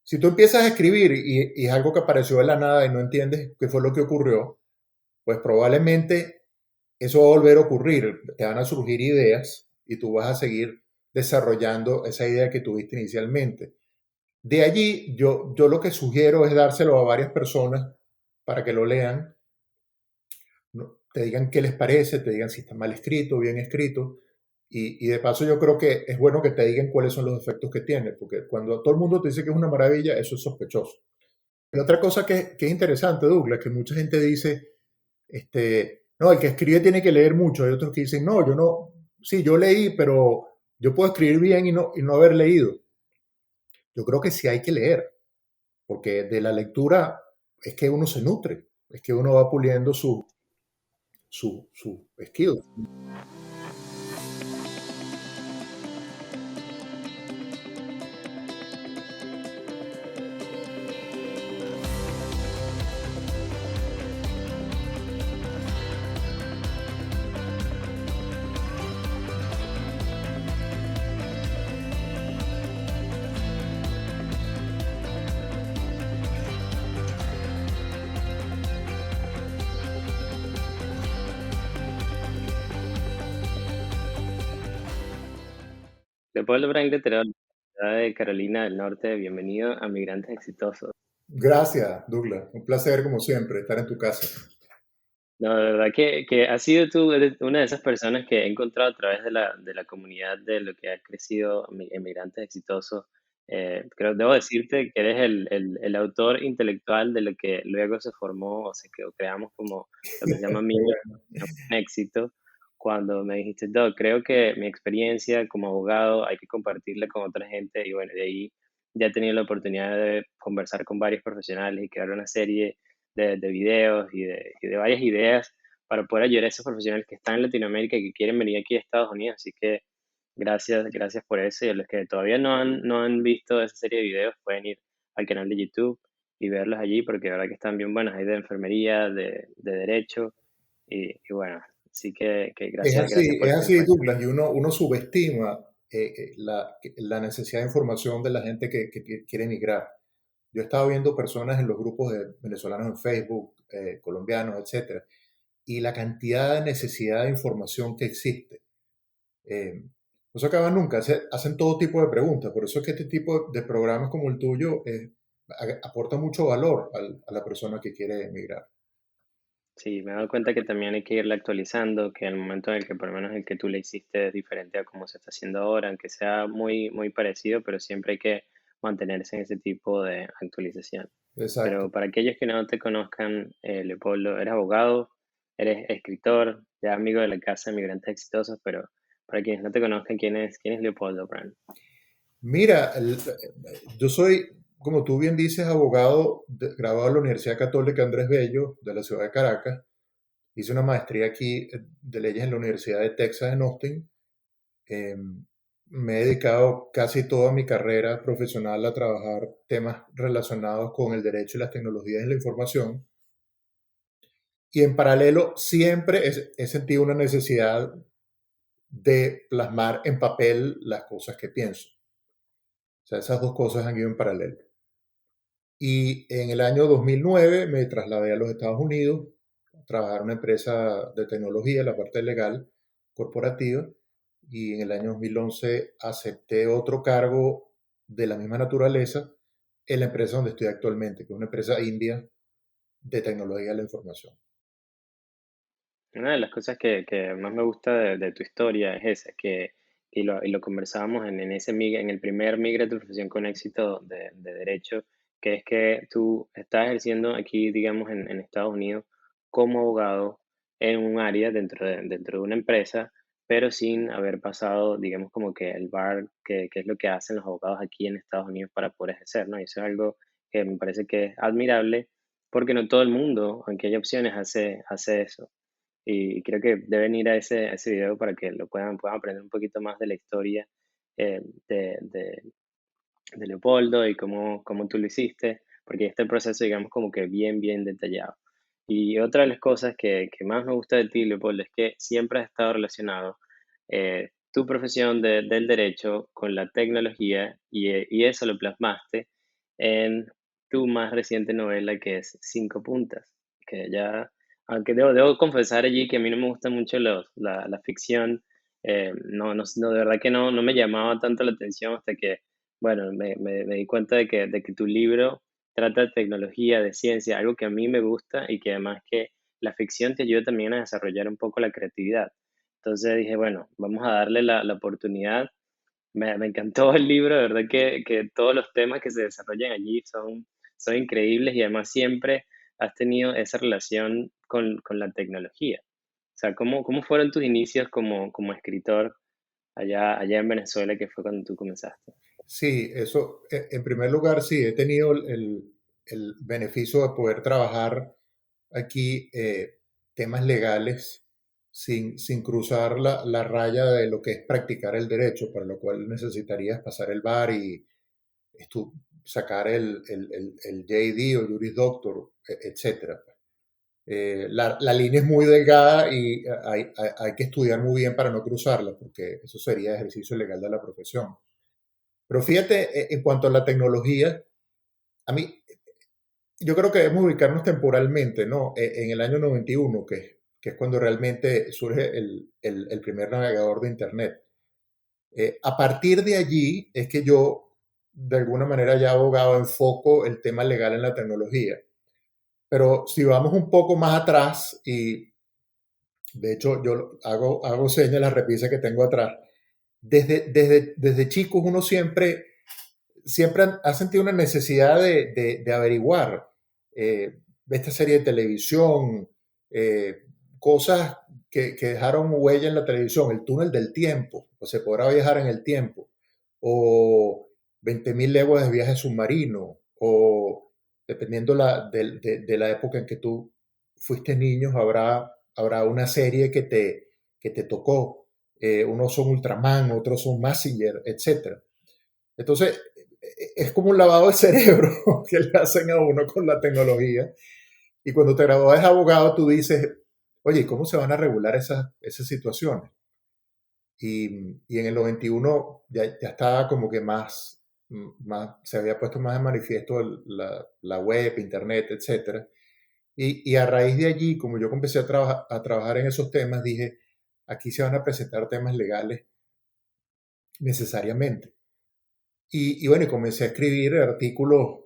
Si tú empiezas a escribir y es algo que apareció de la nada y no entiendes qué fue lo que ocurrió, pues probablemente eso va a volver a ocurrir. Te van a surgir ideas y tú vas a seguir desarrollando esa idea que tuviste inicialmente. De allí, yo lo que sugiero es dárselo a varias personas para que lo lean, ¿no? Te digan qué les parece, te digan si está mal escrito, bien escrito. Y de paso yo creo que es bueno que te digan cuáles son los defectos que tiene, porque cuando todo el mundo te dice que es una maravilla, eso es sospechoso. Y otra cosa que es interesante, Douglas, que mucha gente dice, no, el que escribe tiene que leer mucho. Hay otros que dicen, no, yo no, sí, yo leí, pero yo puedo escribir bien y no haber leído. Yo creo que sí hay que leer, porque de la lectura es que uno se nutre, es que uno va puliendo su skills. Leopoldo Frank de Terol, ciudad de Carolina del Norte, bienvenido a Migrantes Exitosos. Gracias, Douglas. Un placer, como siempre, estar en tu casa. No, de verdad que has sido tú una de esas personas que he encontrado a través de la comunidad de lo que ha crecido en Migrantes Exitosos. Debo decirte que eres el autor intelectual de lo que luego se formó o se creamos como lo que se llama Migración Bueno, con Éxito. Cuando me dijiste, Doc, creo que mi experiencia como abogado hay que compartirla con otra gente y bueno, de ahí ya he tenido la oportunidad de conversar con varios profesionales y crear una serie de videos y de varias ideas para poder ayudar a esos profesionales que están en Latinoamérica y que quieren venir aquí a Estados Unidos. Así que gracias por eso. Y a los que todavía no han visto esa serie de videos, pueden ir al canal de YouTube y verlos allí, porque la verdad que están bien buenos. Hay de enfermería, de derecho, y bueno, así que gracias por es el tiempo. así, Douglas, y uno subestima la necesidad de información de la gente que quiere emigrar. Yo he estado viendo personas en los grupos de venezolanos en Facebook, colombianos, etcétera, y la cantidad de necesidad de información que existe. Eh, no se acaba nunca, hacen todo tipo de preguntas, por eso es que este tipo de programas como el tuyo aporta mucho valor a la persona que quiere emigrar. Sí, me he dado cuenta que también hay que irla actualizando, que el momento en el que por lo menos el que tú le hiciste es diferente a cómo se está haciendo ahora, aunque sea muy parecido, pero siempre hay que mantenerse en ese tipo de actualización. Exacto. Pero para aquellos que no te conozcan, Leopoldo, eres abogado, eres escritor, ya amigo de la Casa de Migrantes Exitosos, pero para quienes no te conozcan, ¿quién es Leopoldo Brand? Mira, yo soy, como tú bien dices, abogado graduado en la Universidad Católica Andrés Bello de la ciudad de Caracas. Hice una maestría aquí de leyes en la Universidad de Texas en Austin. Eh, Me he dedicado casi toda mi carrera profesional a trabajar temas relacionados con el derecho y las tecnologías de la información. Y en paralelo siempre he sentido una necesidad de plasmar en papel las cosas que pienso. O sea, esas dos cosas han ido en paralelo. Y en el año 2009 me trasladé a los Estados Unidos a trabajar en una empresa de tecnología, la parte legal corporativa. Y en el año 2011 acepté otro cargo de la misma naturaleza en la empresa donde estoy actualmente, que es una empresa india de tecnología de la información. Una de las cosas que más me gusta de tu historia es esa, y lo conversábamos en el primer Migra tu profesión con éxito de derecho, que es que tú estás ejerciendo aquí, digamos, en Estados Unidos como abogado en un área dentro de una empresa, pero sin haber pasado, digamos, como que el bar, que es lo que hacen los abogados aquí en Estados Unidos para poder ejercer, ¿no? Y eso es algo que me parece que es admirable, porque no todo el mundo, aunque haya opciones, hace eso. Y creo que deben ir a ese video para que puedan aprender un poquito más de la historia eh, de, de- de Leopoldo y cómo tú lo hiciste, porque este proceso, digamos, como que bien detallado. Y otra de las cosas que más me gusta de ti, Leopoldo, es que siempre has estado relacionado tu profesión del derecho con la tecnología y eso lo plasmaste en tu más reciente novela que es Cinco Puntas, que ya, aunque debo confesar allí que a mí no me gusta mucho la ficción, no, de verdad que no me llamaba tanto la atención hasta que, bueno, me di cuenta de que tu libro trata de tecnología, de ciencia, algo que a mí me gusta y que además que la ficción te ayuda también a desarrollar un poco la creatividad. Entonces dije, bueno, vamos a darle la oportunidad. Me encantó el libro, de verdad que todos los temas que se desarrollan allí son increíbles y además siempre has tenido esa relación con la tecnología. O sea, ¿cómo fueron tus inicios como escritor allá en Venezuela, que fue cuando tú comenzaste? Sí, eso, en primer lugar, sí, he tenido el beneficio de poder trabajar aquí temas legales sin cruzar la raya de lo que es practicar el derecho, para lo cual necesitarías pasar el bar y sacar el JD o Juris Doctor, etcétera. La línea es muy delgada y hay que estudiar muy bien para no cruzarla, porque eso sería ejercicio ilegal de la profesión. Pero fíjate, en cuanto a la tecnología, a mí, yo creo que debemos ubicarnos temporalmente, ¿no? En el año 91, que es cuando realmente surge el primer navegador de Internet. A partir de allí es que yo, de alguna manera, ya abogado, enfoco el tema legal en la tecnología. Pero si vamos un poco más atrás, y de hecho yo hago señas en la repisa que tengo atrás, desde chicos uno siempre ha sentido una necesidad de averiguar esta serie de televisión, eh, cosas que dejaron huella en la televisión, el túnel del tiempo, o se podrá viajar en el tiempo, o 20.000 leguas de viaje submarino, o dependiendo de la época en que tú fuiste niño, habrá una serie que te tocó. Unos son Ultraman, otros son Mazinger, etc. Entonces, es como un lavado de cerebro que le hacen a uno con la tecnología. Y cuando te gradúas de abogado, tú dices, oye, ¿cómo se van a regular esas situaciones? Y en el 91 ya estaba como que se había puesto más en manifiesto la web, internet, etcétera. Y a raíz de allí, como yo empecé a trabajar en esos temas, dije, aquí se van a presentar temas legales necesariamente. Y bueno, y comencé a escribir artículos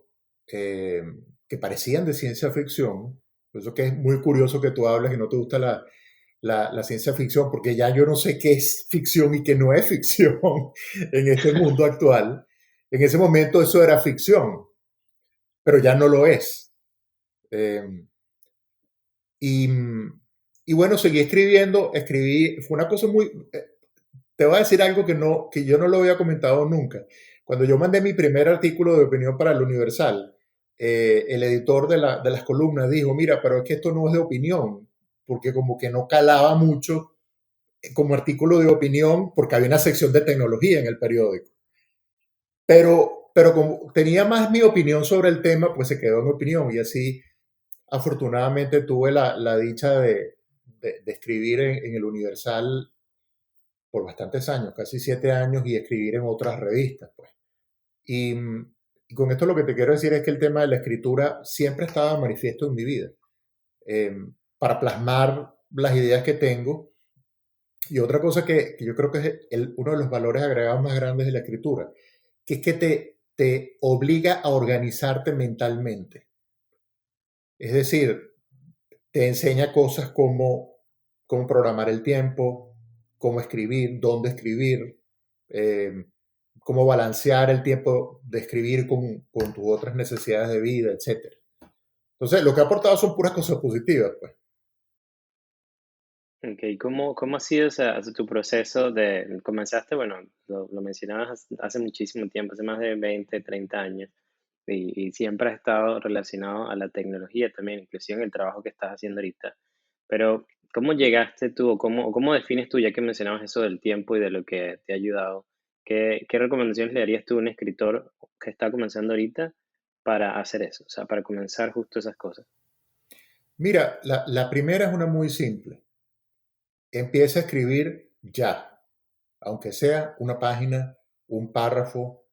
eh, que parecían de ciencia ficción. Por eso que es muy curioso que tú hables y no te gusta la ciencia ficción, porque ya yo no sé qué es ficción y qué no es ficción en este mundo actual. En ese momento eso era ficción, pero ya no lo es. Eh, y, y bueno, seguí escribiendo, fue una cosa muy, te voy a decir algo que yo no lo había comentado nunca. Cuando yo mandé mi primer artículo de opinión para el Universal, el editor de las columnas dijo, mira, pero es que esto no es de opinión, porque como que no calaba mucho como artículo de opinión, porque había una sección de tecnología en el periódico. Pero como tenía más mi opinión sobre el tema, pues se quedó en opinión y así afortunadamente tuve la dicha de escribir en el Universal por bastantes años, casi 7 años, y escribir en otras revistas, pues. Y, y con esto lo que te quiero decir es que el tema de la escritura siempre estaba manifiesto en mi vida, eh, para plasmar las ideas que tengo. Y otra cosa que yo creo que es uno de los valores agregados más grandes de la escritura, que es que te obliga a organizarte mentalmente. Es decir, te enseña cosas como cómo programar el tiempo, cómo escribir, dónde escribir, eh, cómo balancear el tiempo de escribir con tus otras necesidades de vida, etcétera. Entonces, lo que ha aportado son puras cosas positivas, pues. Ok, ¿cómo ha sido, o sea, tu proceso comenzaste, bueno, lo mencionabas hace muchísimo tiempo, hace más de 20, 30 años, y siempre has estado relacionado a la tecnología también, inclusive en el trabajo que estás haciendo ahorita. Pero, ¿cómo llegaste tú, o cómo defines tú, ya que mencionabas eso del tiempo y de lo que te ha ayudado, qué recomendaciones le darías tú a un escritor que está comenzando ahorita para hacer eso, o sea, para comenzar justo esas cosas? Mira, la primera es una muy simple. Empieza a escribir ya, aunque sea una página, un párrafo,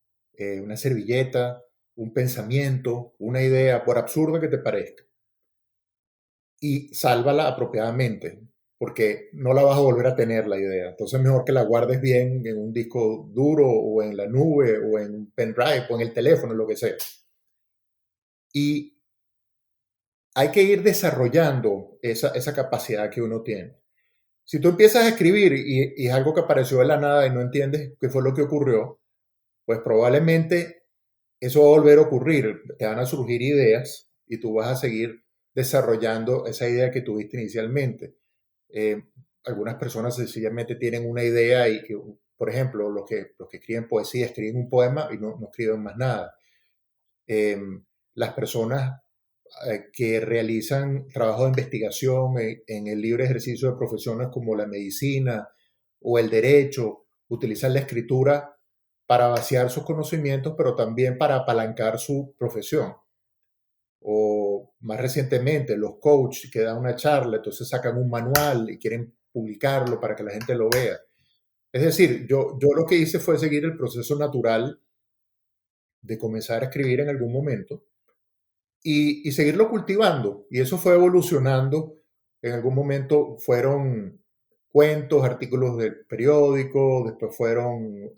una servilleta, un pensamiento, una idea, por absurda que te parezca, y sálvala apropiadamente, porque no la vas a volver a tener la idea. Entonces es mejor que la guardes bien en un disco duro o en la nube o en un pendrive o en el teléfono, lo que sea. Y hay que ir desarrollando esa capacidad que uno tiene. Si tú empiezas a escribir y es algo que apareció de la nada y no entiendes qué fue lo que ocurrió, pues probablemente eso va a volver a ocurrir. Te van a surgir ideas y tú vas a seguir desarrollando esa idea que tuviste inicialmente. Eh, Algunas personas sencillamente tienen una idea y, por ejemplo, los que escriben poesía escriben un poema y no escriben más nada. Eh, las personas que realizan trabajo de investigación en el libre ejercicio de profesiones como la medicina o el derecho, utilizan la escritura para vaciar sus conocimientos, pero también para apalancar su profesión. O más recientemente, los coaches que dan una charla, entonces sacan un manual y quieren publicarlo para que la gente lo vea. Es decir, yo lo que hice fue seguir el proceso natural de comenzar a escribir en algún momento y seguirlo cultivando. Y eso fue evolucionando. En algún momento fueron cuentos, artículos de periódico, después fueron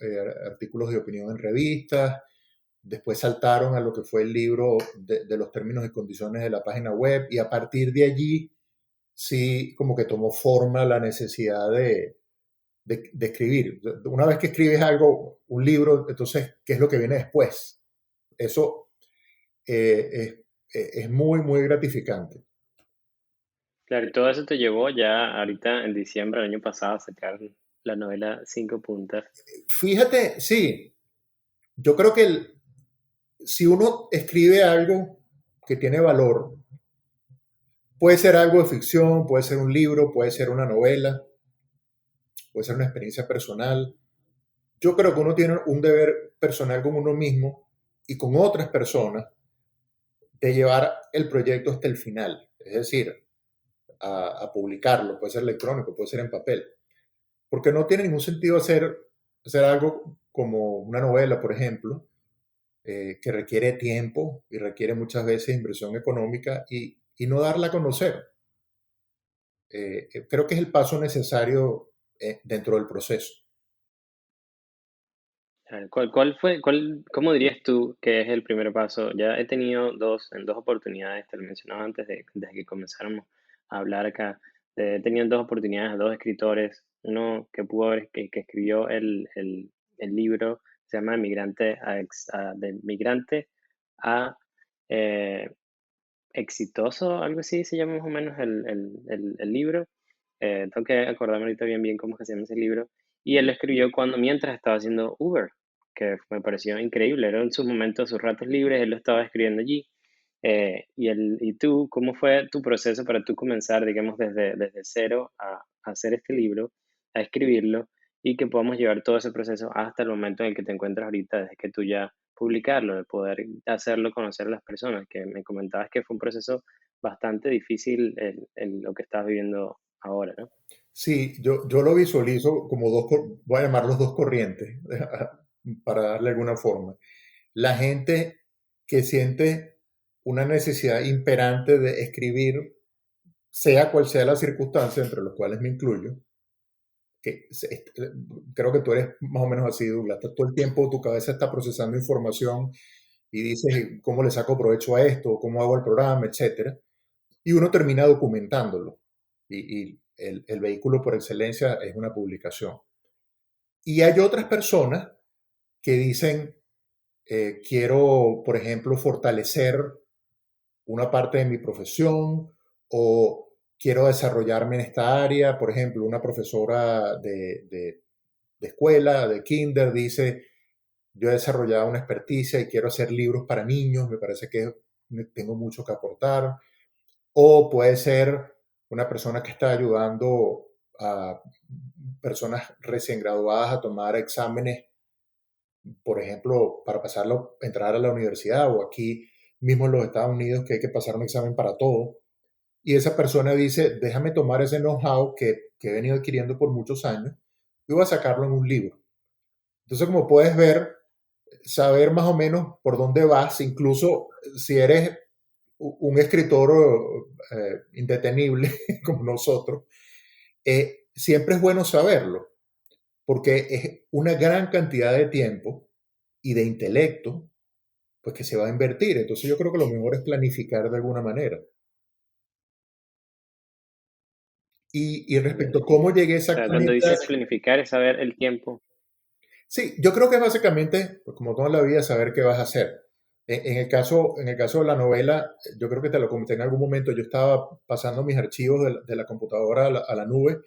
artículos de opinión en revistas, después saltaron a lo que fue el libro de los términos y condiciones de la página web y a partir de allí sí como que tomó forma la necesidad de escribir. Una vez que escribes algo, un libro, entonces, ¿qué es lo que viene después? Eso es muy, muy gratificante. Claro, y todo eso te llevó ya ahorita en diciembre del año pasado a sacar la novela Cinco Puntas. Fíjate, sí, yo creo que si uno escribe algo que tiene valor, puede ser algo de ficción, puede ser un libro, puede ser una novela, puede ser una experiencia personal. Yo creo que uno tiene un deber personal con uno mismo y con otras personas de llevar el proyecto hasta el final, es decir, a publicarlo, puede ser electrónico, puede ser en papel, porque no tiene ningún sentido hacer algo como una novela, por ejemplo, que requiere tiempo y requiere muchas veces inversión económica y no darla a conocer. Creo que es el paso necesario dentro del proceso. ¿Cómo dirías tú que es el primer paso? Ya he tenido en dos oportunidades, te lo mencionaba antes de que comenzáramos a hablar acá, he tenido dos oportunidades, dos escritores, uno que que escribió el libro, se llama De Migrante a eh, Exitoso, algo así se llama más o menos el libro. Tengo que acordarme ahorita bien cómo es que se llama ese libro. Y él lo escribió mientras estaba haciendo Uber, que me pareció increíble. Era en sus momentos, sus ratos libres, él lo estaba escribiendo allí. Y tú, ¿cómo fue tu proceso para tú comenzar, digamos, desde cero a hacer este libro, a escribirlo y que podamos llevar todo ese proceso hasta el momento en el que te encuentras ahorita, desde que tú ya publicarlo, de poder hacerlo conocer a las personas, que me comentabas que fue un proceso bastante difícil lo que estás viviendo ahora, ¿no? Sí, yo lo visualizo como voy a llamarlos dos corrientes, para darle alguna forma. La gente que siente una necesidad imperante de escribir, sea cual sea la circunstancia, entre los cuales me incluyo, que creo que tú eres más o menos así, Douglas. Todo el tiempo tu cabeza está procesando información y dices, ¿cómo le saco provecho a esto? ¿Cómo hago el programa? Etcétera. Y uno termina documentándolo. Y el vehículo por excelencia es una publicación. Y hay otras personas que dicen, quiero, por ejemplo, fortalecer una parte de mi profesión o quiero desarrollarme en esta área. Por ejemplo, una profesora de escuela, de kinder, dice, yo he desarrollado una experticia y quiero hacer libros para niños, me parece que tengo mucho que aportar. O puede ser una persona que está ayudando a personas recién graduadas a tomar exámenes, por ejemplo, para entrar a la universidad o aquí mismo en los Estados Unidos que hay que pasar un examen para todo. Y esa persona dice, déjame tomar ese know-how que he venido adquiriendo por muchos años y voy a sacarlo en un libro. Entonces, como puedes ver, saber más o menos por dónde vas, incluso si eres un escritor indetenible como nosotros, siempre es bueno saberlo, porque es una gran cantidad de tiempo y de intelecto pues que se va a invertir. Entonces yo creo que lo mejor es planificar de alguna manera. Y respecto a cómo llegué O sea, cuando exactamente a dices eso, planificar es saber el tiempo. sí, yo creo que es básicamente, pues, como toda la vida, saber qué vas a hacer. En el caso de la novela, yo creo que te lo comenté en algún momento, yo estaba pasando mis archivos de la computadora a la nube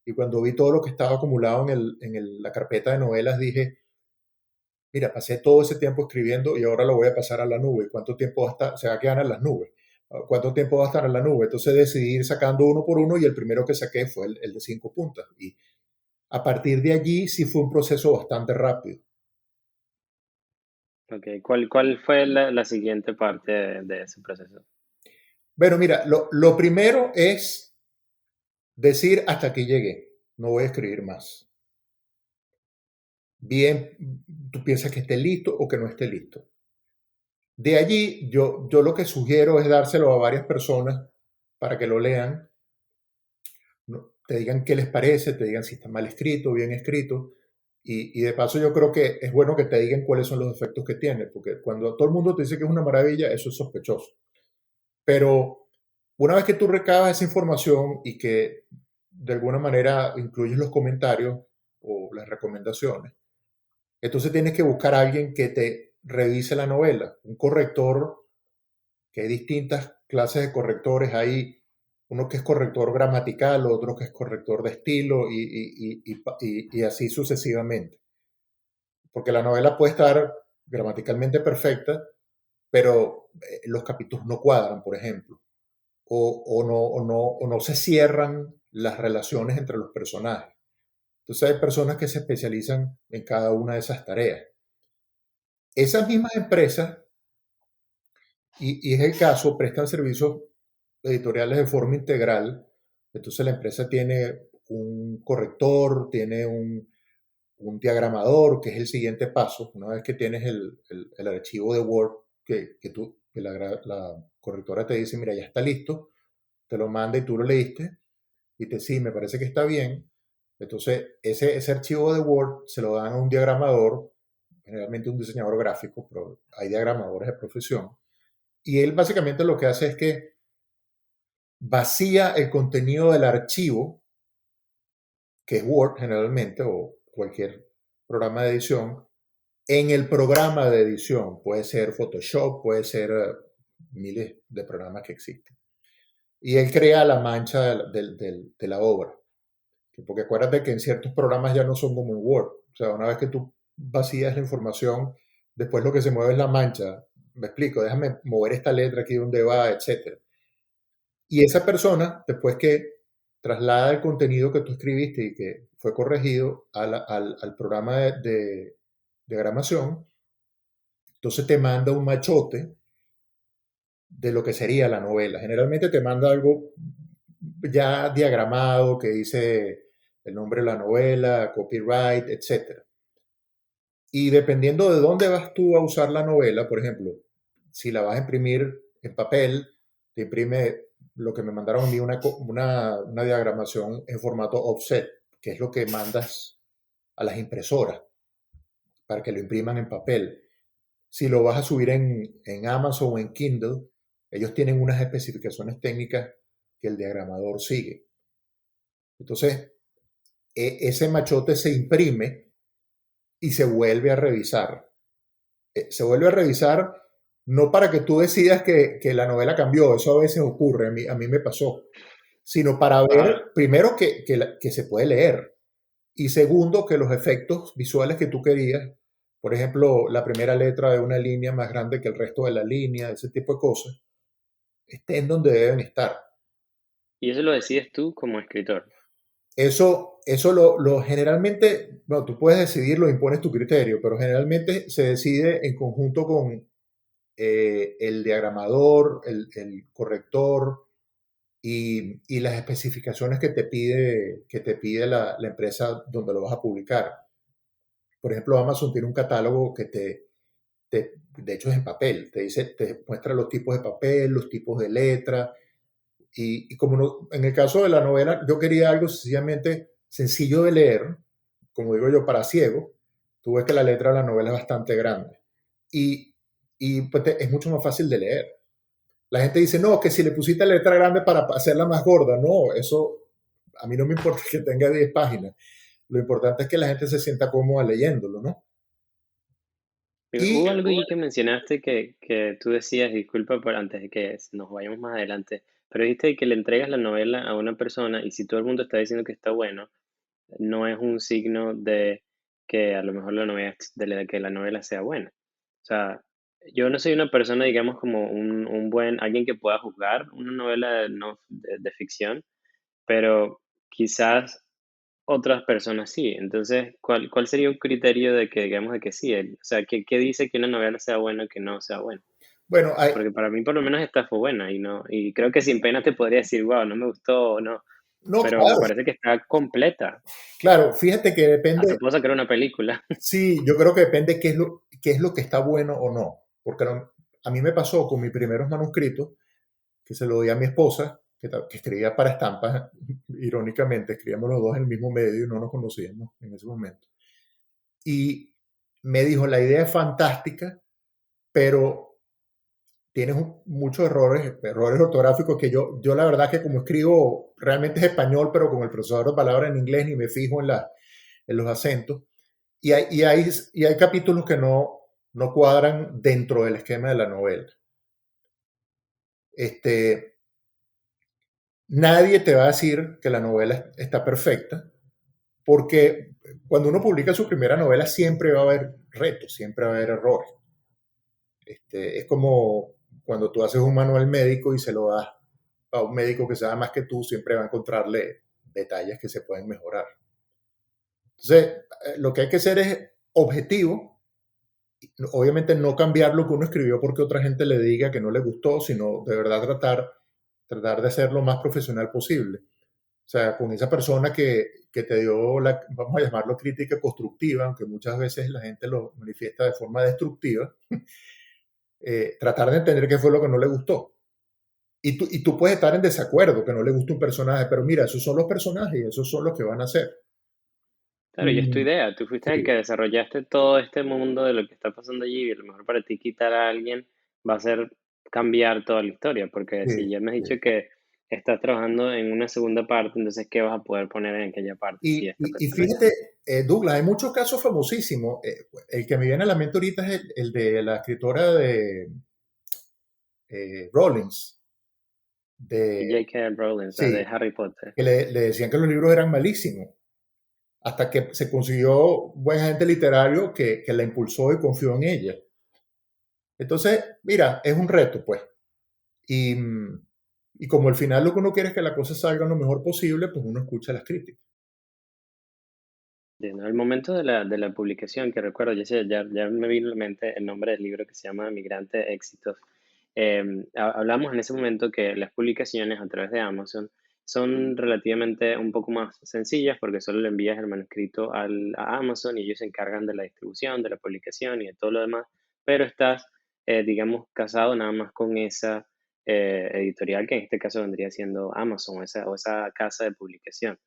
y cuando vi todo lo que estaba acumulado en la carpeta de novelas, dije, mira, pasé todo ese tiempo escribiendo y ahora lo voy a pasar a la nube. ¿Cuánto tiempo se va a quedar en las nubes? ¿Cuánto tiempo va a estar en la nube? Entonces decidí ir sacando uno por uno y el primero que saqué fue el de 5 puntas. Y a partir de allí sí fue un proceso bastante rápido. Ok, ¿cuál fue la siguiente parte de ese proceso? Bueno, mira, lo primero es decir hasta aquí llegué, no voy a escribir más. Bien, tú piensas que esté listo o que no esté listo. De allí, yo lo que sugiero es dárselo a varias personas para que lo lean, ¿no? Te digan qué les parece, te digan si está mal escrito, bien escrito. Y de paso yo creo que es bueno que te digan cuáles son los efectos que tiene, porque cuando todo el mundo te dice que es una maravilla, eso es sospechoso. Pero una vez que tú recabas esa información y que de alguna manera incluyes los comentarios o las recomendaciones, entonces tienes que buscar a alguien que te revise la novela, un corrector, que hay distintas clases de correctores. Hay uno que es corrector gramatical, otro que es corrector de estilo y así sucesivamente. Porque la novela puede estar gramaticalmente perfecta, pero los capítulos no cuadran, por ejemplo, o no se cierran las relaciones entre los personajes. Entonces hay personas que se especializan en cada una de esas tareas. Esas mismas empresas, y es el caso, prestan servicios editoriales de forma integral. Entonces la empresa tiene un corrector, tiene un diagramador, que es el siguiente paso. Una vez que tienes el archivo de Word que la correctora te dice, mira, ya está listo, te lo manda y tú lo leíste y te sí, me parece que está bien. Entonces ese archivo de Word se lo dan a un diagramador, generalmente un diseñador gráfico, pero hay diagramadores de profesión. Y él básicamente lo que hace es que vacía el contenido del archivo, que es Word generalmente, o cualquier programa de edición, en el programa de edición. Puede ser Photoshop, puede ser miles de programas que existen. Y él crea la mancha de la obra. Porque acuérdate que en ciertos programas ya no son como en Word. O sea, una vez que tú vacías la información, después lo que se mueve es la mancha. Me explico, déjame mover esta letra aquí donde va, etcétera. Y esa persona, después que traslada el contenido que tú escribiste y que fue corregido al programa de diagramación, entonces te manda un machote de lo que sería la novela. Generalmente te manda algo ya diagramado que dice el nombre de la novela, copyright, etc. Y dependiendo de dónde vas tú a usar la novela, por ejemplo, si la vas a imprimir en papel, te imprime lo que me mandaron a mí, una diagramación en formato offset, que es lo que mandas a las impresoras para que lo impriman en papel. Si lo vas a subir en Amazon o en Kindle, ellos tienen unas especificaciones técnicas que el diagramador sigue. Entonces, ese machote se imprime y se vuelve a revisar. Se vuelve a revisar no para que tú decidas que la novela cambió, eso a veces ocurre, a mí me pasó, sino para Wow. ver, primero, que se puede leer y segundo, que los efectos visuales que tú querías, por ejemplo, la primera letra de una línea más grande que el resto de la línea, ese tipo de cosas, estén donde deben estar. Y eso lo decides tú como escritor. Eso lo generalmente, no, tú puedes decidirlo, impones tu criterio, pero generalmente se decide en conjunto con el diagramador, el corrector y las especificaciones que te pide la empresa donde lo vas a publicar. Por ejemplo, Amazon tiene un catálogo que te de hecho es en papel, te muestra los tipos de papel, los tipos de letra, y como en el caso de la novela, yo quería algo sencillamente sencillo de leer, como digo yo, para ciego. Tú ves que la letra de la novela es bastante grande y, y pues es mucho más fácil de leer. La gente dice, no, que si le pusiste letra grande para hacerla más gorda, no, eso a mí no me importa que tenga 10 páginas. Lo importante es que la gente se sienta cómoda leyéndolo, ¿no? Hubo Y algo ahí que mencionaste que tú decías, disculpa por antes de que nos vayamos más adelante, pero dijiste que le entregas la novela a una persona y si todo el mundo está diciendo que está bueno, no es un signo de que a lo mejor la novela, que la novela sea buena. O sea, yo no soy una persona, digamos, como un buen, alguien que pueda juzgar una novela no, de ficción, pero quizás otras personas sí. Entonces, ¿cuál sería un criterio de que, digamos, de que sí? O sea, ¿qué dice que una novela sea buena o que no sea buena? bueno, Porque para mí por lo menos esta fue buena y no, y creo que sin pena te podría decir, wow, no me gustó o no, no, pero me claro, parece que está completa. claro, fíjate que Hasta depende, puedo sacar una película. sí, yo creo que depende qué es lo que está bueno o no, porque a mí me pasó con mis primeros manuscritos, que se lo di a mi esposa, que escribía para estampas, irónicamente, escribíamos los dos en el mismo medio y no nos conocíamos en ese momento. Y me dijo, la idea es fantástica, pero tienes muchos errores ortográficos que yo la verdad que como escribo realmente es español, pero con el procesador de palabras en inglés ni me fijo en los acentos. Y hay capítulos que no cuadran dentro del esquema de la novela. Este, nadie te va a decir que la novela está perfecta, porque cuando uno publica su primera novela siempre va a haber retos, siempre va a haber errores. Es como cuando tú haces un manual médico y se lo das a un médico que sabe más que tú, siempre va a encontrarle detalles que se pueden mejorar. Entonces, lo que hay que hacer es objetivo, obviamente no cambiar lo que uno escribió porque otra gente le diga que no le gustó, sino de verdad tratar de ser lo más profesional posible. O sea, con esa persona que te dio vamos a llamarlo crítica constructiva, aunque muchas veces la gente lo manifiesta de forma destructiva, tratar de entender qué fue lo que no le gustó. Y tú puedes estar en desacuerdo, que no le gusta un personaje, pero mira, esos son los personajes y esos son los que van a ser. Claro, y es tu Y, idea. Tú fuiste el que sí, desarrollaste todo este mundo de lo que está pasando allí y a lo mejor para ti quitar a alguien va a ser cambiar toda la historia, porque si sí, ya me has sí. dicho que estás trabajando en una segunda parte, entonces ¿qué vas a poder poner en aquella parte si este Y personaje? fíjate, Douglas, hay muchos casos famosísimos. El que me viene a la mente ahorita es el de la escritora de Rawlings, de, J.K. Rowling, la de sí, Harry Potter. que le decían que los libros eran malísimos, hasta que se consiguió buen agente literario que la impulsó y confió en ella. Entonces, mira, es un reto, pues. Y, y como al final lo que uno quiere es que la cosa salga lo mejor posible, pues uno escucha las críticas. Entiendo. Al momento de la publicación, que recuerdo, ya me vino a la mente el nombre del libro que se llama Migrante Éxitos. Hablamos en ese momento que las publicaciones a través de Amazon son relativamente un poco más sencillas porque solo le envías el manuscrito a Amazon y ellos se encargan de la distribución, de la publicación y de todo lo demás, pero estás, digamos, casado nada más con esa editorial que en este caso vendría siendo Amazon o esa casa de publicación.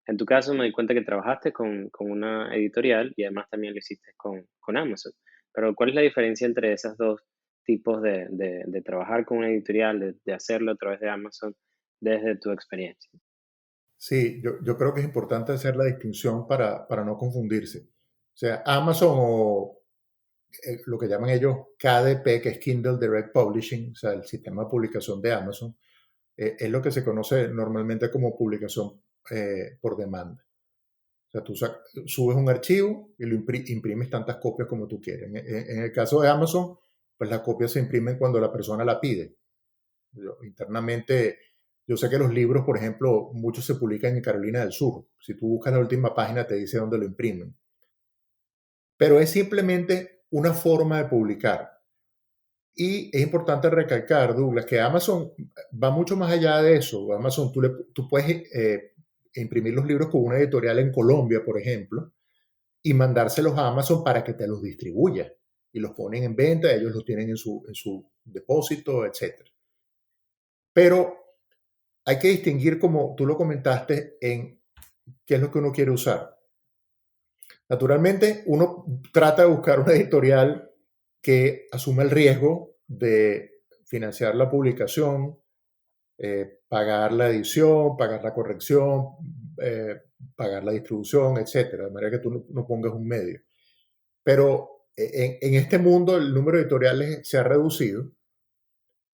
En tu caso me di cuenta que trabajaste con una editorial y además también lo hiciste con Amazon. Pero ¿cuál es la diferencia entre esos dos tipos de trabajar con una editorial, de hacerlo a través de Amazon desde tu experiencia? Sí, yo creo que es importante hacer la distinción para no confundirse. O sea, Amazon o lo que llaman ellos KDP, que es Kindle Direct Publishing, o sea, el sistema de publicación de Amazon, es lo que se conoce normalmente como publicación por demanda. O sea, tú subes un archivo y lo imprimes tantas copias como tú quieres. En el caso de Amazon, pues las copias se imprimen cuando la persona la pide. Internamente, yo sé que los libros, por ejemplo, muchos se publican en Carolina del Sur. Si tú buscas la última página, te dice dónde lo imprimen. Pero es simplemente una forma de publicar. Y es importante recalcar, Douglas, que Amazon va mucho más allá de eso. Amazon, tú puedes imprimir los libros con una editorial en Colombia, por ejemplo, y mandárselos a Amazon para que te los distribuya. y los ponen en venta, ellos los tienen en su depósito, etc. Pero hay que distinguir, como tú lo comentaste, en qué es lo que uno quiere usar. Naturalmente, uno trata de buscar una editorial que asuma el riesgo de financiar la publicación, pagar la edición, pagar la corrección, pagar la distribución, etcétera, de manera que tú no pongas un medio. Pero en este mundo el número de editoriales se ha reducido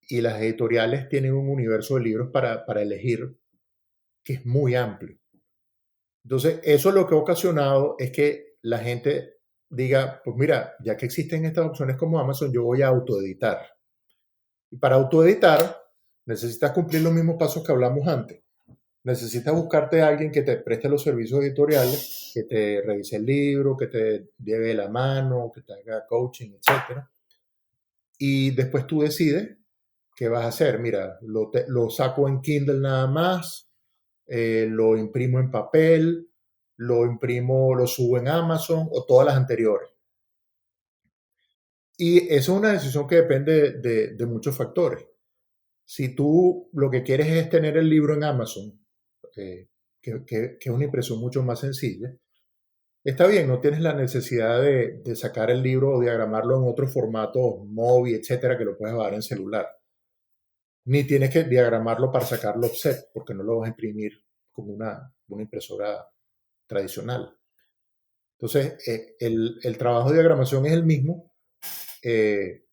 y las editoriales tienen un universo de libros para elegir que es muy amplio. Entonces, eso lo que ha ocasionado es que la gente diga, pues mira, ya que existen estas opciones como Amazon, yo voy a autoeditar. Y para autoeditar necesitas cumplir los mismos pasos que hablamos antes. Necesitas buscarte a alguien que te preste los servicios editoriales, que te revise el libro, que te lleve la mano, que te haga coaching, etc. Y después tú decides qué vas a hacer. Mira, lo saco en Kindle nada más, lo imprimo en papel, lo imprimo, lo subo en Amazon o todas las anteriores. Y eso es una decisión que depende de muchos factores. Si tú lo que quieres es tener el libro en Amazon, que es una impresión mucho más sencilla, está bien, no tienes la necesidad de sacar el libro o diagramarlo en otro formato móvil, etcétera, que lo puedes bajar en celular. Ni tienes que diagramarlo para sacarlo offset, porque no lo vas a imprimir como una impresora tradicional. Entonces, el trabajo de diagramación es el mismo, eh,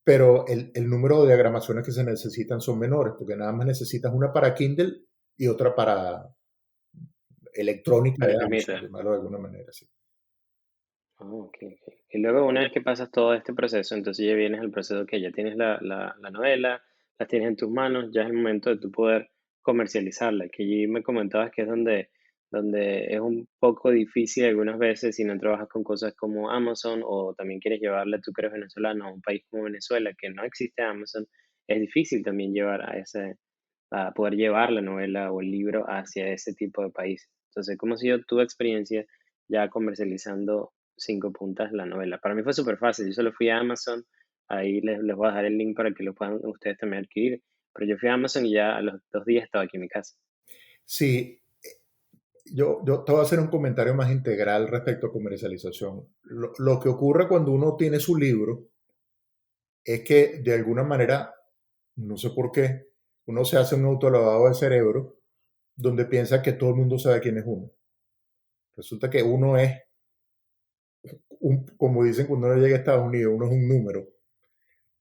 pero el número de diagramaciones que se necesitan son menores, porque nada más necesitas una para Kindle y otra para electrónica Para de Amazon, imprimirla. llamarlo de alguna manera. Sí. Ok, ok. Y luego, una vez que pasas todo este proceso, entonces ya vienes al proceso que ya tienes la novela, la tienes en tus manos, ya es el momento de tu poder comercializarla. Que allí me comentabas que es donde es un poco difícil algunas veces si no trabajas con cosas como Amazon o también quieres llevarla, tú que eres venezolano, a un país como Venezuela, que no existe Amazon, es difícil también llevar a poder llevar la novela o el libro hacia ese tipo de países. Entonces, ¿cómo ha sido tu experiencia ya comercializando Cinco Puntas la novela? Para mí fue súper fácil. Yo solo fui a Amazon. Ahí les voy a dejar el link para que lo puedan ustedes también adquirir. Pero yo fui a Amazon y ya a los 2 días estaba aquí en mi casa. Sí, yo te voy a hacer un comentario más integral respecto a comercialización. Lo que ocurre cuando uno tiene su libro es que de alguna manera, no sé por qué, uno se hace un autolavado de cerebro donde piensa que todo el mundo sabe quién es uno. Resulta que uno es, como dicen cuando uno llega a Estados Unidos, uno es un número.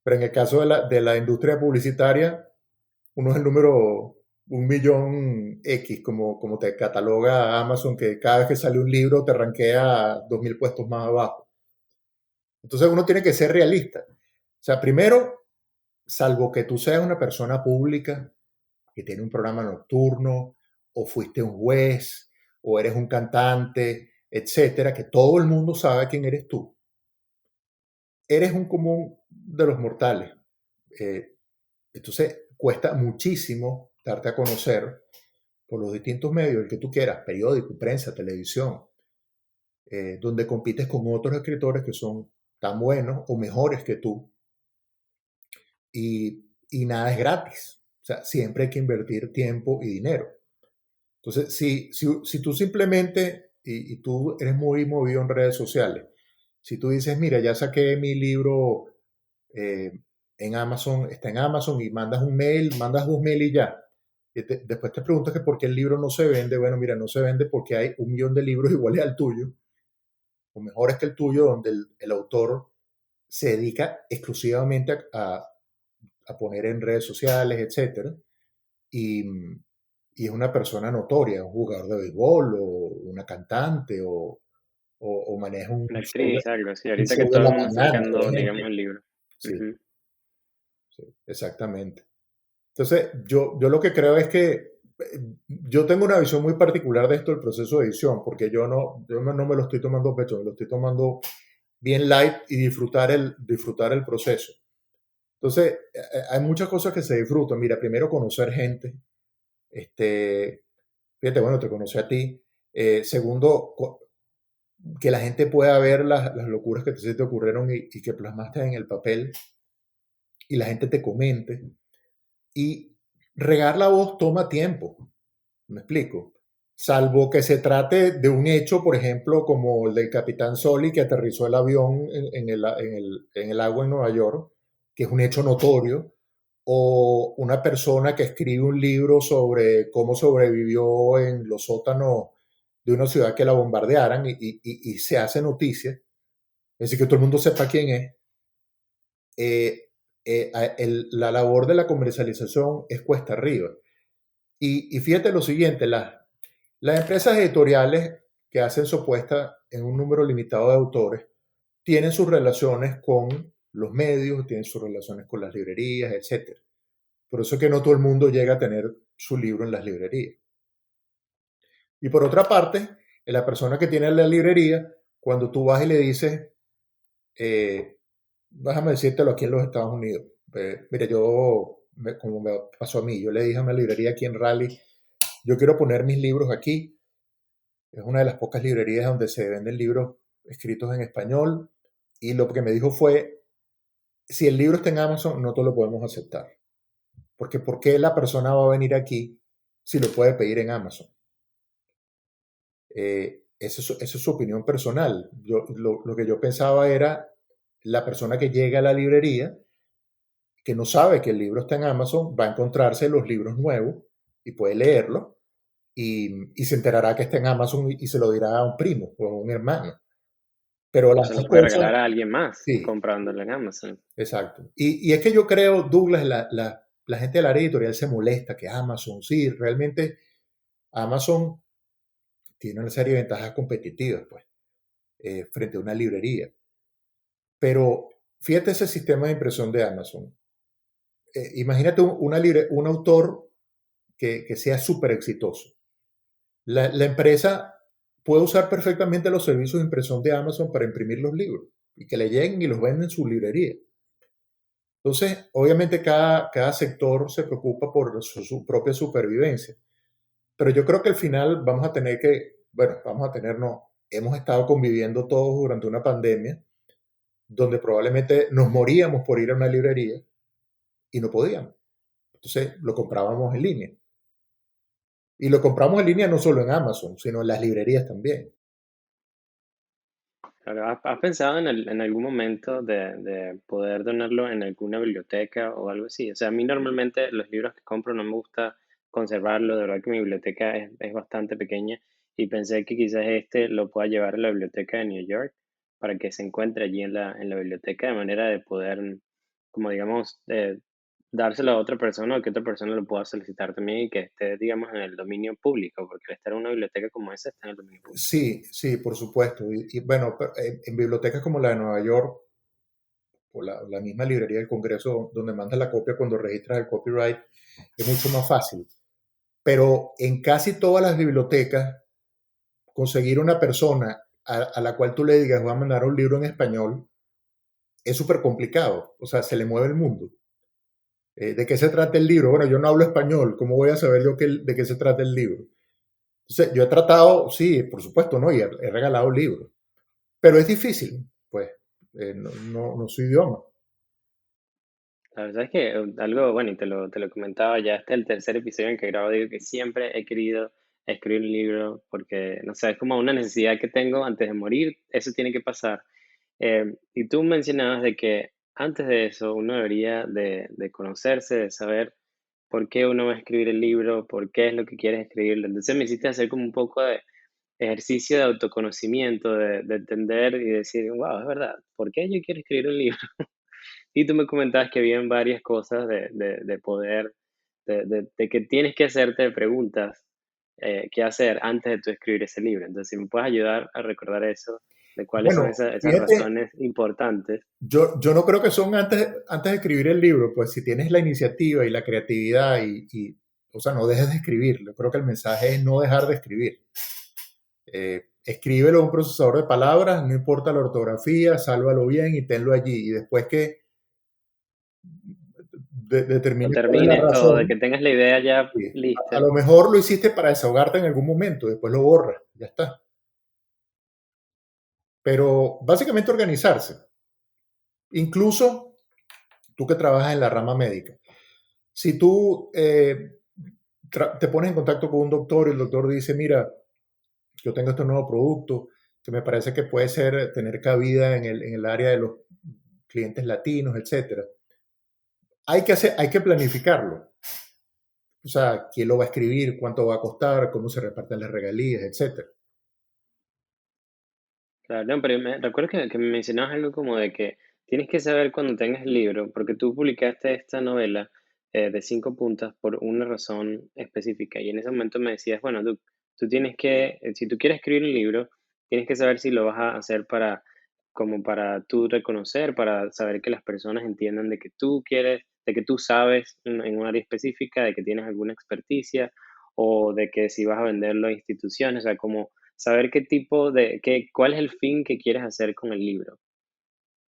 Pero en el caso de la industria publicitaria, uno es el número 1.000.000 X, como te cataloga Amazon, que cada vez que sale un libro te rankea 2.000 puestos más abajo. Entonces uno tiene que ser realista. O sea, primero, salvo que tú seas una persona pública que tiene un programa nocturno, o fuiste un juez, o eres un cantante, etcétera, que todo el mundo sabe quién eres tú. Eres un común de los mortales. Eh, entonces, cuesta muchísimo darte a conocer por los distintos medios, el que tú quieras, periódico, prensa, televisión, donde compites con otros escritores que son tan buenos o mejores que tú, y nada es gratis. O sea, siempre hay que invertir tiempo y dinero. Entonces, si tú simplemente, y tú eres muy movido en redes sociales, si tú dices, mira, ya saqué mi libro eh, en Amazon, está en Amazon, y mandas un mail, mandas 2 mails y ya. Después te preguntas que por qué el libro no se vende. Bueno, mira, no se vende porque hay 1 millón de libros iguales al tuyo, o mejores que el tuyo, donde el autor se dedica exclusivamente a poner en redes sociales, etcétera, y, y es una persona notoria, un jugador de béisbol, o una cantante, o maneja un Una show de, actriz, algo así. un Ahorita que show de todo el la mundo está mañana, por sacando, digamos, ejemplo. el libro. Sí, Ujú. sí, exactamente. Entonces, yo lo que creo es que yo tengo una visión muy particular de esto del proceso de edición, porque yo no me lo estoy tomando a pecho, me lo estoy tomando bien light y disfrutar el proceso. Entonces, hay muchas cosas que se disfrutan. Mira, primero conocer gente. Este, fíjate, bueno, te conocí a ti. Segundo, que la gente pueda ver las locuras que se te ocurrieron y que plasmaste en el papel y la gente te comente. Y regar la voz toma tiempo, ¿me explico? Salvo que se trate de un hecho, por ejemplo, como el del Capitán Soli que aterrizó el avión en el agua en Nueva York, que es un hecho notorio, o una persona que escribe un libro sobre cómo sobrevivió en los sótanos de una ciudad que la bombardearan y se hace noticia, es decir, que todo el mundo sepa quién es. La labor de la comercialización es cuesta arriba. Y fíjate lo siguiente, las empresas editoriales que hacen su apuesta en un número limitado de autores tienen sus relaciones con los medios, tienen sus relaciones con las librerías, etc. Por eso es que no todo el mundo llega a tener su libro en las librerías. Y por otra parte, la persona que tiene la librería, cuando tú vas y le dices, déjame decírtelo aquí en los Estados Unidos, mira, como me pasó a mí, yo le dije a una librería aquí en Raleigh, yo quiero poner mis libros aquí. Es una de las pocas librerías donde se venden libros escritos en español. Y lo que me dijo fue, si el libro está en Amazon, no te lo podemos aceptar. Porque ¿por qué la persona va a venir aquí si lo puede pedir en Amazon? Esa es su opinión personal. Lo que yo pensaba era la persona que llega a la librería, que no sabe que el libro está en Amazon, va a encontrarse los libros nuevos y puede leerlo y se enterará que está en Amazon y se lo dirá a un primo o a un hermano. Pero O las se dos los puede cosas, regalar a alguien más sí, comprándolo en Amazon. exacto. Y es que yo creo, Douglas, la gente del área editorial se molesta que Amazon, sí, realmente Amazon tiene una serie de ventajas competitivas, pues, frente a una librería. Pero fíjate ese sistema de impresión de Amazon. Imagínate un autor que sea súper exitoso. La empresa puede usar perfectamente los servicios de impresión de Amazon para imprimir los libros y que le lleguen y los venden en su librería. Entonces, obviamente cada sector se preocupa por su propia supervivencia, pero yo creo que al final vamos a tener que, bueno, no, hemos estado conviviendo todos durante una pandemia donde probablemente nos moríamos por ir a una librería y no podíamos. Entonces, lo comprábamos en línea. Y lo compramos en línea no solo en Amazon, sino en las librerías también. Claro, ¿has pensado en algún momento de poder donarlo en alguna biblioteca o algo así? O sea, a mí normalmente los libros que compro no me gusta conservarlos, de verdad que mi biblioteca es bastante pequeña y pensé que quizás este lo pueda llevar a la biblioteca de New York para que se encuentre allí en la biblioteca de manera de poder, como digamos, dárselo a otra persona o que otra persona lo pueda solicitar también y que esté, digamos, en el dominio público, porque al estar en una biblioteca como esa está en el dominio público. Sí, sí, por supuesto. Y bueno, en bibliotecas como la de Nueva York, o la misma librería del Congreso, donde mandas la copia cuando registras el copyright, es mucho más fácil. Pero en casi todas las bibliotecas, conseguir una persona a la cual tú le digas, voy a mandar un libro en español, es súper complicado. O sea, se le mueve el mundo. ¿De qué se trata el libro? Bueno, yo no hablo español, ¿cómo voy a saber yo de qué se trata el libro? Entonces, yo he tratado, sí, por supuesto, ¿no? Y he regalado libros, pero es difícil, pues, no su idioma. La verdad es que algo, bueno, y te lo comentaba ya, este es el tercer episodio en que grabo, digo que siempre he querido escribir un libro porque, no sé, es como una necesidad que tengo antes de morir, eso tiene que pasar. Y tú mencionabas de que antes de eso uno debería de conocerse, de saber por qué uno va a escribir el libro, por qué es lo que quieres escribir. Entonces me hiciste hacer como un poco de ejercicio de autoconocimiento, de entender y decir, wow, es verdad, ¿por qué yo quiero escribir un libro? Y tú me comentabas que habían varias cosas de poder, de que tienes que hacerte preguntas, qué hacer antes de tú escribir ese libro. Entonces, si me puedes ayudar a recordar eso, de cuáles son Bueno, esas fíjate, razones importantes. yo no creo que son antes de escribir el libro, pues si tienes la iniciativa y la creatividad o sea, no dejes de escribirlo. Creo que el mensaje es no dejar de escribir. Escríbelo en un procesador de palabras, no importa la ortografía, sálvalo bien y tenlo allí. Y después que Lo determine cuál es la termines todo, de razón, que tengas la idea ya sí, a lista. lo mejor lo hiciste para desahogarte en algún momento, después lo borras, ya está. pero básicamente organizarse. Incluso tú que trabajas en la rama médica, si tú te pones en contacto con un doctor y el doctor dice, mira, yo tengo este nuevo producto que me parece que puede ser, tener cabida en el área de los clientes latinos, etcétera. Hay que planificarlo. O sea, quién lo va a escribir, cuánto va a costar, cómo se reparten las regalías, etcétera. Claro, no, pero recuerdo que me mencionabas algo como de que tienes que saber cuando tengas el libro, porque tú publicaste esta novela de 5 puntas por una razón específica. Y en ese momento me decías, bueno, tú tienes que, si tú quieres escribir un libro, tienes que saber si lo vas a hacer para, como para tú reconocer, para saber que las personas entiendan de que tú quieres, de que tú sabes en un área específica, de que tienes alguna experticia, o de que si vas a venderlo a instituciones, o sea, como saber qué tipo de, cuál es el fin que quieres hacer con el libro.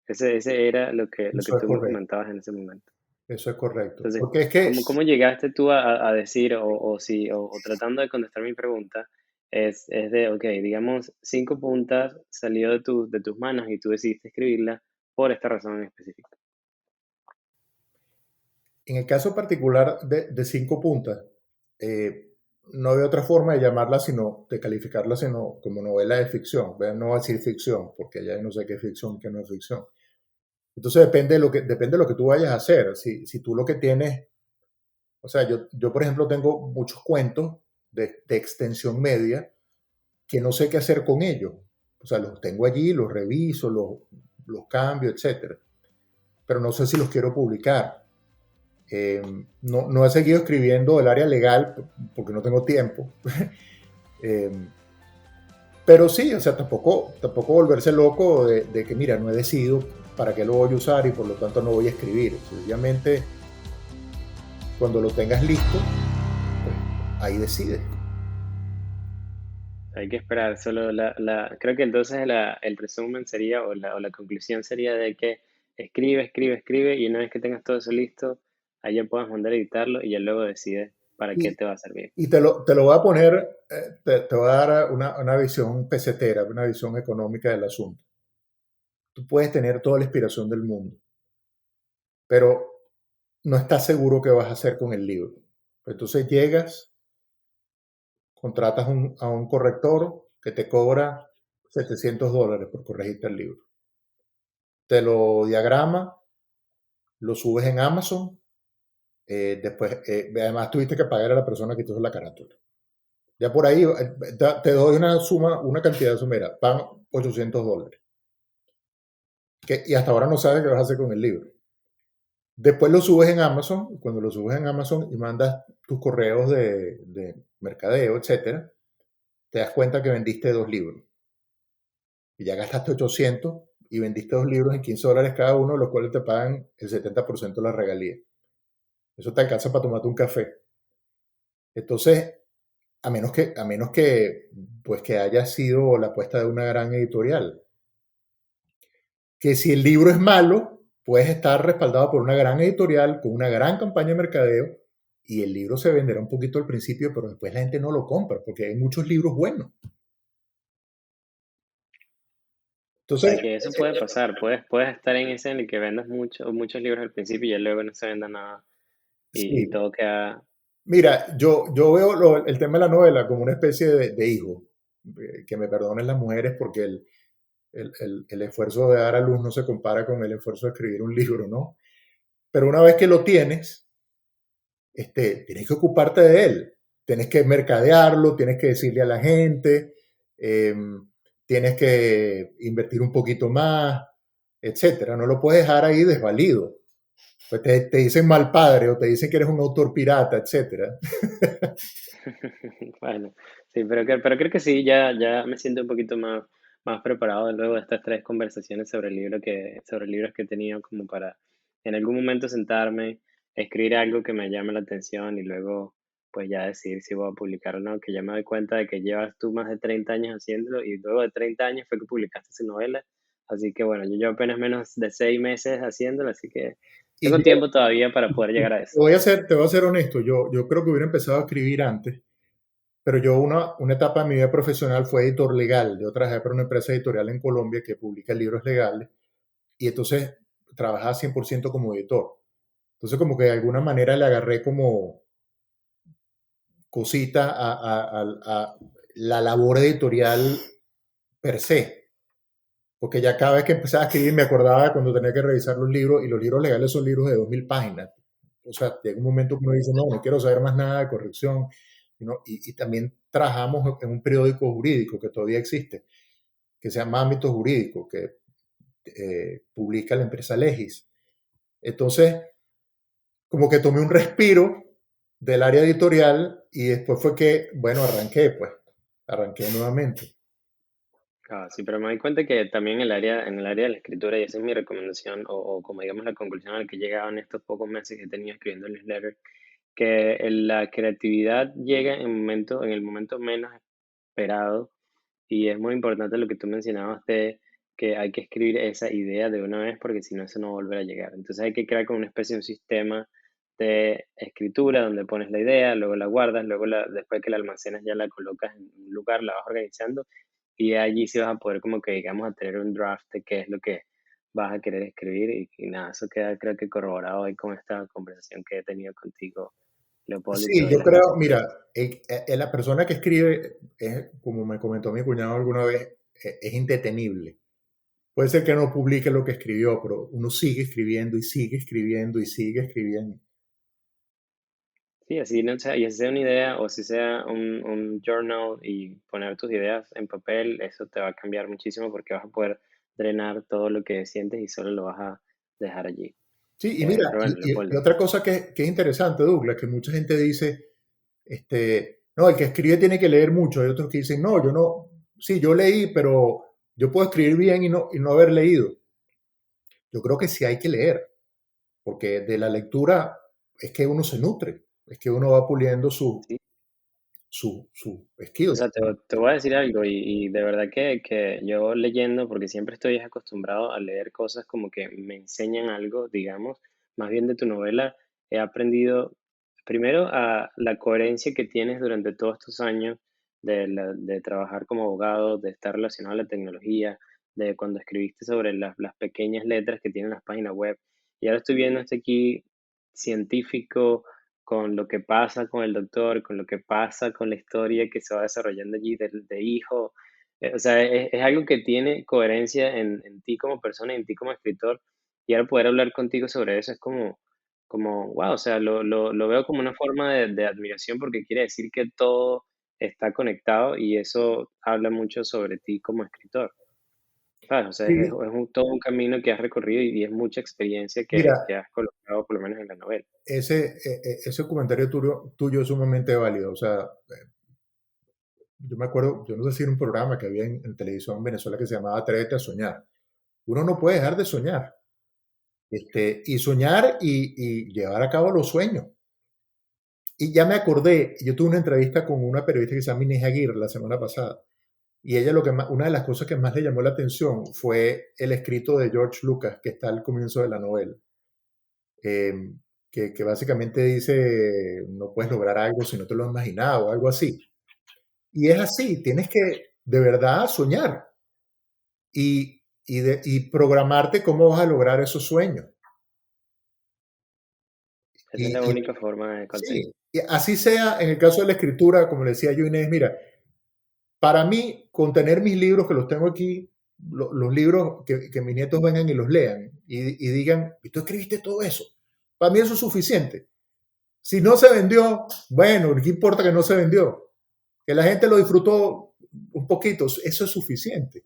Ese era lo que Eso es tú me correcto. comentabas en ese momento. Eso es correcto. Entonces, Porque es que, ¿cómo llegaste tú a decir, o si, o tratando de contestar mi pregunta, es de, ok, digamos, 5 puntas salió de tus manos y tú decidiste escribirla por esta razón en específica? en el caso particular de 5 puntas, no había otra forma de llamarla, sino de calificarla, sino como novela de ficción. ¿Ven? No va a decir ficción, porque ya no sé qué es ficción y qué no es ficción. Entonces depende de lo que tú vayas a hacer. Si tú lo que tienes, o sea, yo por ejemplo tengo muchos cuentos de extensión media que no sé qué hacer con ellos. O sea, los tengo allí, los reviso, los cambio, etcétera. Pero no sé si los quiero publicar. No he seguido escribiendo el área legal porque no tengo tiempo. eh, pero sí, o sea, tampoco volverse loco de que, mira, no he decidido para qué lo voy a usar y por lo tanto no voy a escribir. Sencillamente, cuando lo tengas listo, pues ahí decides. Hay que esperar, solo creo que entonces el resumen sería, o la conclusión sería de que escribe, escribe, escribe, y una vez que tengas todo eso listo, ahí ya puedes mandar a editarlo y ya luego decides para qué Y, te va a servir. y te lo voy a poner, te voy a dar una visión pesetera, una visión económica del asunto. Tú puedes tener toda la inspiración del mundo, pero no estás seguro qué vas a hacer con el libro. Entonces llegas, contratas a un corrector que te cobra $700 por corregirte el libro. Te lo diagrama, lo subes en Amazon, después, además tuviste que pagar a la persona que te hizo la carátula. Ya por ahí te doy una suma, una cantidad sumera, van $800. Y hasta ahora no sabes qué vas a hacer con el libro. Después lo subes en Amazon, y cuando lo subes en Amazon y mandas tus correos de mercadeo, etcétera, te das cuenta que vendiste 2 libros. Y ya gastaste 800 y vendiste 2 libros en $15 cada uno, los cuales te pagan el 70% de la regalía. Eso te alcanza para tomarte un café. Entonces, a menos que, pues que haya sido la apuesta de una gran editorial. Que si el libro es malo, puedes estar respaldado por una gran editorial, con una gran campaña de mercadeo, y el libro se venderá un poquito al principio, pero después la gente no lo compra, porque hay muchos libros buenos. O sea Entonces, que eso puede pasar, puedes estar en ese en el que vendas muchos libros al principio y ya luego no se venda nada y sí. todo queda. Mira, yo veo el tema de la novela como una especie de hijo. Que me perdonen las mujeres porque el esfuerzo de dar a luz no se compara con el esfuerzo de escribir un libro, ¿no? Pero una vez que lo tienes, tienes que ocuparte de él. Tienes que mercadearlo, tienes que decirle a la gente, eh, tienes que invertir un poquito más, etcétera. No lo puedes dejar ahí desvalido. Pues te dicen mal padre o te dicen que eres un autor pirata, etcétera. Bueno, sí, pero creo que sí, ya me siento un poquito más preparado luego de estas 3 conversaciones sobre sobre libros que he tenido como para en algún momento sentarme, escribir algo que me llame la atención y luego pues ya decidir si voy a publicarlo o no, que ya me doy cuenta de que llevas tú más de 30 años haciéndolo y luego de 30 años fue que publicaste esa novela. Así que bueno, yo llevo apenas menos de 6 meses haciéndolo, así que Y tengo yo tiempo todavía para poder llegar a eso. te voy a ser honesto, yo creo que hubiera empezado a escribir antes, pero yo una etapa de mi vida profesional fue editor legal. Yo trabajé para una empresa editorial en Colombia que publica libros legales y entonces trabajaba 100% como editor. Entonces como que de alguna manera le agarré como cosita a la labor editorial per se, porque ya cada vez que empezaba a escribir me acordaba de cuando tenía que revisar los libros y los libros legales son libros de 2000 páginas. O sea, llega un momento que uno dice, no, no quiero saber más nada de corrección. ¿No? Y también trabajamos en un periódico jurídico que todavía existe, que se llama Ámbito Jurídico, que publica la empresa Legis. Entonces, como que tomé un respiro del área editorial y después fue que, bueno, arranqué nuevamente. Ah, sí, pero me doy cuenta que también en el área de la escritura, y esa es mi recomendación, o como digamos la conclusión a la que he llegado en estos pocos meses que he tenido escribiendo el newsletter, que la creatividad llega en el momento menos esperado, y es muy importante lo que tú mencionabas de que hay que escribir esa idea de una vez porque si no, eso no va a volver a llegar. Entonces hay que crear como una especie de un sistema de escritura donde pones la idea, luego la guardas, luego después que la almacenas ya la colocas en un lugar, la vas organizando y allí sí vas a poder como que digamos a tener un draft de qué es lo que vas a querer escribir y nada, eso queda creo que corroborado hoy con esta conversación que he tenido contigo, Leopoldo, y te Sí, doy yo las creo, gracias por mira, eso. la persona que escribe, como me comentó mi cuñado alguna vez, es indetenible. Puede ser que no publique lo que escribió, pero uno sigue escribiendo y sigue escribiendo y sigue escribiendo. Sí, así no sea, y así sea una idea o si sea un journal y poner tus ideas en papel, eso te va a cambiar muchísimo porque vas a poder drenar todo lo que sientes y solo lo vas a dejar allí. Sí, y mira, Pero bueno, y Leopoldo, otra cosa que es interesante, Douglas, que mucha gente dice, no, el que escribe tiene que leer mucho. Hay otros que dicen, no, yo no, sí, yo leí, pero yo puedo escribir bien y no haber leído. Yo creo que sí hay que leer, porque de la lectura es que uno se nutre, es que uno va puliendo sí. su O skills. sea, te voy a decir algo y de verdad que yo leyendo, porque siempre estoy acostumbrado a leer cosas como que me enseñan algo, digamos, más bien de tu novela, he aprendido primero a la coherencia que tienes durante todos estos años de trabajar como abogado, de estar relacionado a la tecnología, de cuando escribiste sobre las pequeñas letras que tienen las páginas web. Y ahora estoy viendo este aquí científico con lo que pasa con el doctor, con lo que pasa con la historia que se va desarrollando allí de hijo. O sea, es algo que tiene coherencia en ti como persona y en ti como escritor. Y ahora poder hablar contigo sobre eso es como wow, o sea, lo veo como una forma de admiración porque quiere decir que todo está conectado y eso habla mucho sobre ti como escritor. ¿Sabes? O sea, Sí, todo un camino que has recorrido y es mucha experiencia mira, que has colocado por lo menos en la novela. ese comentario tuyo es sumamente válido. O sea, yo me acuerdo, yo no sé si era un programa que había en televisión en Venezuela que se llamaba Atrévete a soñar. Uno no puede dejar de soñar. Y soñar y llevar a cabo los sueños. Y ya me acordé, yo tuve una entrevista con una periodista que se llama Inés Aguirre la semana pasada. Y ella una de las cosas que más le llamó la atención fue el escrito de George Lucas, que está al comienzo de la novela. eh, que básicamente dice, no puedes lograr algo si no te lo has imaginado, o algo así. Y es así, tienes que de verdad soñar y programarte cómo vas a lograr esos sueños. Esa es la Y única forma de sí, conseguir. y así sea en el caso de la escritura, como le decía yo a Inés, mira, para mí, con tener mis libros, que los tengo aquí, los libros que mis nietos vengan y los lean y digan, ¿y tú escribiste todo eso? Para mí eso es suficiente. Si no se vendió, bueno, ¿qué importa que no se vendió? Que la gente lo disfrutó un poquito, eso es suficiente.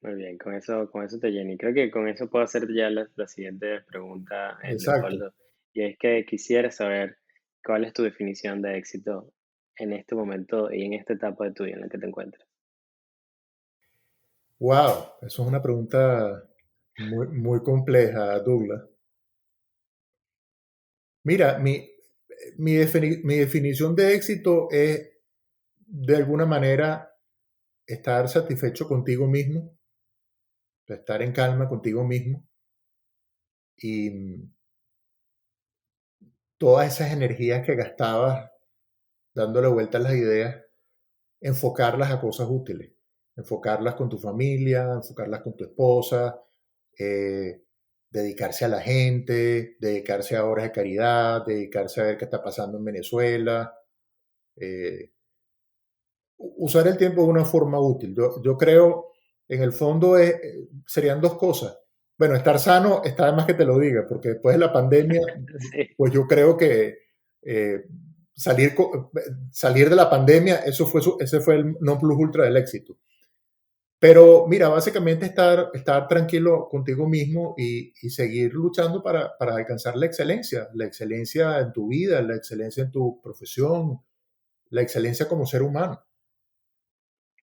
Muy bien, con eso te lleno. Y creo que con eso puedo hacer ya la siguiente pregunta, Exacto. Leopoldo. Y es que quisiera saber cuál es tu definición de éxito en este momento y en esta etapa de tu vida en la que te encuentras. Wow, eso es una pregunta muy compleja, Douglas. Mira, mi definición de éxito es de alguna manera estar satisfecho contigo mismo, estar en calma contigo mismo y todas esas energías que gastabas dándole vuelta a las ideas, enfocarlas a cosas útiles, enfocarlas con tu familia, enfocarlas con tu esposa, eh, dedicarse a la gente, dedicarse a obras de caridad, dedicarse a ver qué está pasando en Venezuela, eh, usar el tiempo de una forma útil. Yo creo, en el fondo, serían dos cosas. Bueno, estar sano está de más que te lo diga, porque después de la pandemia, Sí, pues yo creo que eh, salir, salir de la pandemia, ese fue el non plus ultra del éxito. Pero mira, básicamente estar tranquilo contigo mismo y seguir luchando para alcanzar la excelencia en tu vida, la excelencia en tu profesión, la excelencia como ser humano.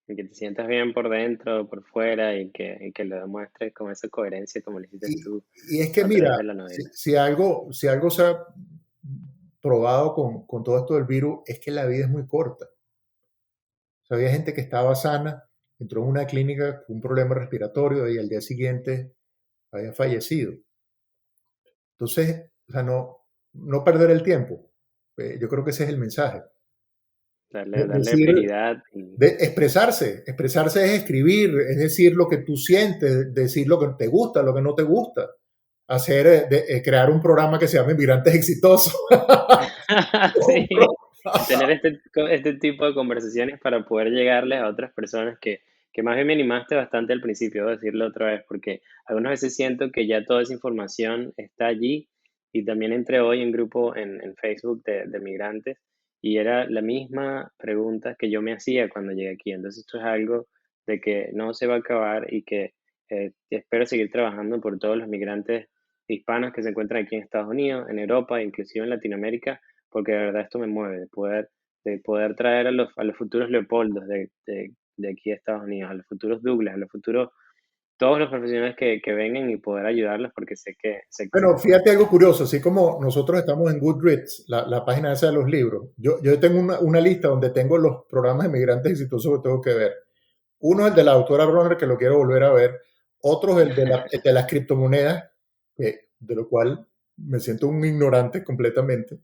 y que te sientas bien por dentro, por fuera, y que lo demuestres con esa coherencia como lo hiciste Y, tú y es que a través mira, de la novela. si algo se ha probado con todo esto del virus, es que la vida es muy corta. O sea, había gente que estaba sana, entró en una clínica con un problema respiratorio y al día siguiente había fallecido. Entonces, o sea, no perder el tiempo. Yo creo que ese es el mensaje. Darle Decir, prioridad y expresarse es escribir, es decir lo que tú sientes, decir lo que te gusta, lo que no te gusta, crear un programa que se llame Inmigrantes Exitosos. sí, tener este tipo de conversaciones para poder llegarles a otras personas que más bien me animaste bastante al principio, debo decirlo otra vez, porque algunas veces siento que ya toda esa información está allí y también entré hoy en grupo en Facebook de migrantes y era la misma pregunta que yo me hacía cuando llegué aquí. Entonces esto es algo de que no se va a acabar y que espero seguir trabajando por todos los migrantes hispanos que se encuentran aquí en Estados Unidos, en Europa, inclusive en Latinoamérica, porque de verdad esto me mueve, de poder traer a los futuros Leopoldos de aquí a Estados Unidos, a los futuros Douglas, a los futuros, todos los profesionales que vengan y poder ayudarlos porque sé que se Bueno, puede. fíjate algo curioso, así como nosotros estamos en Goodreads, la página esa de los libros, yo tengo una lista donde tengo los programas de migrantes exitosos que tengo que ver. Uno es el de la autora Bronner, que lo quiero volver a ver. Otro es el de las criptomonedas, de lo cual me siento un ignorante completamente.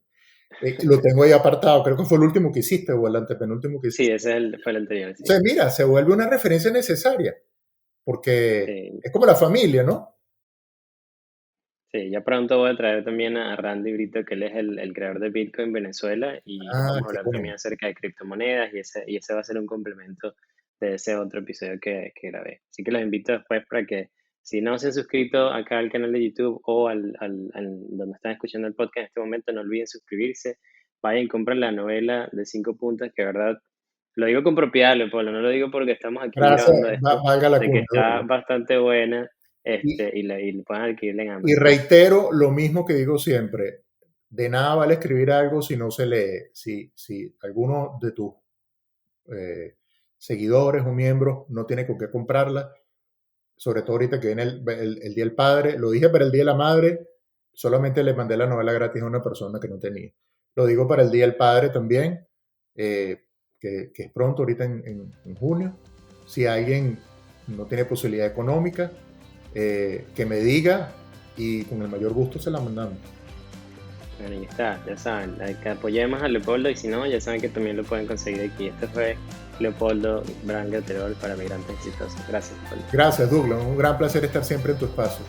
Lo tengo ahí apartado, creo que fue el último que hiciste o el antepenúltimo que Sí, hiciste. fue el anterior, sí. Entonces, mira, se vuelve una referencia necesaria, porque Sí, es como la familia, ¿no? sí, ya pronto voy a traer también a Randy Brito, que él es el creador de Bitcoin Venezuela, y Ah, vamos a qué hablar bueno. también acerca de criptomonedas, y ese va a ser un complemento de ese otro episodio que grabé. Así que los invito después para que, si no se han suscrito acá al canal de YouTube o donde están escuchando el podcast en este momento, no olviden suscribirse, vayan y compren la novela de 5 puntos, que de verdad, lo digo con propiedad, Leopoldo, no lo digo porque estamos aquí Gracias, grabando esto, valga la de que cuña, está Douglas. bastante buena, Y, y lo pueden adquirir en y Amazon. reitero lo mismo que digo siempre, de nada vale escribir algo si no se lee. Si alguno de tus eh, seguidores o miembros no tiene con qué comprarla, sobre todo ahorita que viene el Día del Padre, lo dije para el Día de la Madre, solamente le mandé la novela gratis a una persona que no tenía. Lo digo para el Día del Padre también, que es pronto, ahorita en junio. Si alguien no tiene posibilidad económica, que me diga y con el mayor gusto se la mandamos. Bueno, ahí está, ya saben, que apoyemos a Leopoldo y si no, ya saben que también lo pueden conseguir aquí. Este fue Leopoldo Branger Terol para Migrantes Exitosos. Gracias, Leopoldo. Gracias, Douglas. Un gran placer estar siempre en tu espacio.